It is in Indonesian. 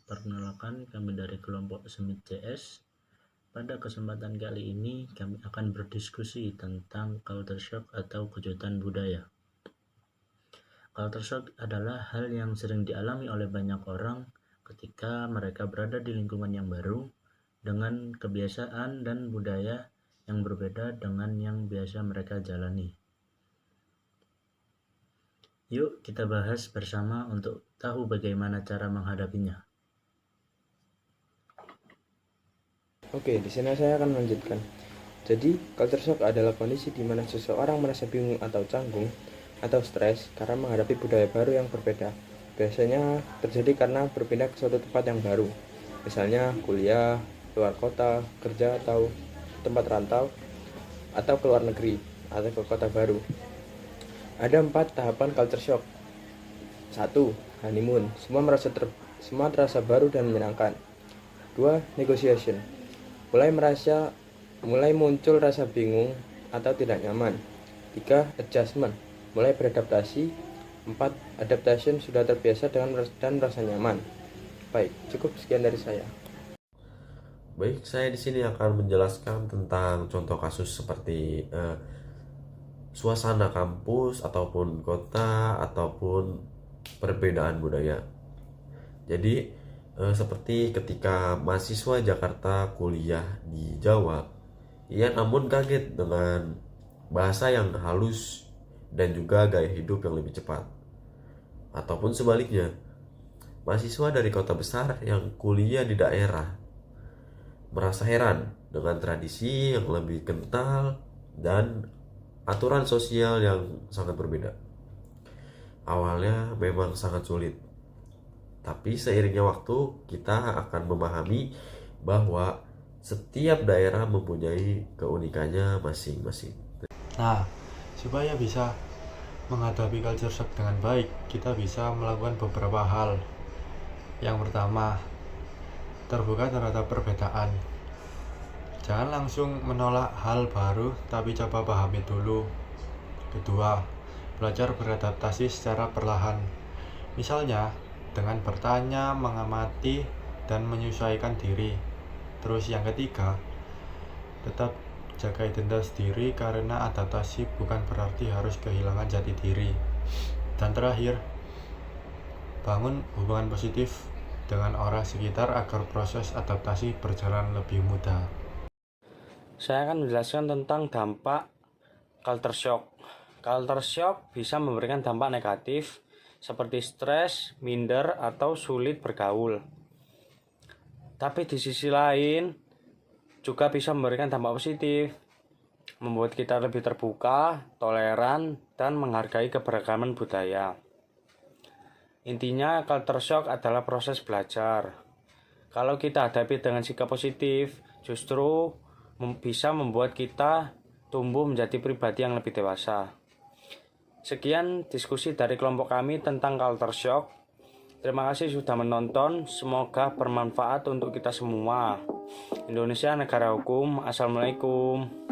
Perkenalkan, kami dari kelompok Semit CS. Pada kesempatan kali ini kami akan berdiskusi tentang culture shock atau kejutan budaya. Culture shock adalah hal yang sering dialami oleh banyak orang ketika mereka berada di lingkungan yang baru dengan kebiasaan dan budaya yang berbeda dengan yang biasa mereka jalani. Yuk kita bahas bersama untuk tahu bagaimana cara menghadapinya. Oke, di sini saya akan melanjutkan. Jadi, culture shock adalah kondisi di mana seseorang merasa bingung atau canggung atau stres karena menghadapi budaya baru yang berbeda. Biasanya terjadi karena berpindah ke suatu tempat yang baru, misalnya kuliah, luar kota, kerja, atau tempat rantau, atau ke luar negeri, atau ke kota baru. Ada 4 tahapan culture shock. 1. Honeymoon. Semua terasa baru dan menyenangkan. 2. Negotiation. Mulai muncul rasa bingung atau tidak nyaman. 3. Adjustment. Mulai beradaptasi. 4. Adaptation. Sudah terbiasa dan merasa nyaman. Baik, cukup sekian dari saya. Baik, saya di sini akan menjelaskan tentang contoh kasus seperti suasana kampus ataupun kota ataupun perbedaan budaya. Jadi seperti ketika mahasiswa Jakarta kuliah di Jawa, ia namun kaget dengan bahasa yang halus dan juga gaya hidup yang lebih cepat. Ataupun sebaliknya, mahasiswa dari kota besar yang kuliah di daerah merasa heran dengan tradisi yang lebih kental dan aturan sosial yang sangat berbeda. Awalnya memang sangat sulit, tapi seiringnya waktu kita akan memahami bahwa setiap daerah mempunyai keunikannya masing-masing. Nah, supaya bisa menghadapi culture shock dengan baik, kita bisa melakukan beberapa hal. Yang pertama, terbuka terhadap perbedaan. Jangan langsung menolak hal baru, tapi coba pahami dulu. Kedua, belajar beradaptasi secara perlahan. Misalnya, dengan bertanya, mengamati, dan menyesuaikan diri. Terus yang ketiga, tetap jaga identitas diri karena adaptasi bukan berarti harus kehilangan jati diri. Dan terakhir, bangun hubungan positif dengan orang sekitar agar proses adaptasi berjalan lebih mudah. Saya akan menjelaskan tentang dampak culture shock. Culture shock bisa memberikan dampak negatif seperti stres, minder, atau sulit bergaul. Tapi di sisi lain juga bisa memberikan dampak positif, membuat kita lebih terbuka, toleran, dan menghargai keberagaman budaya. Intinya, culture shock adalah proses belajar. Kalau kita hadapi dengan sikap positif, justru bisa membuat kita tumbuh menjadi pribadi yang lebih dewasa. Sekian diskusi dari kelompok kami tentang culture shock. Terima kasih sudah menonton. Semoga bermanfaat untuk kita semua. Indonesia negara hukum. Assalamualaikum.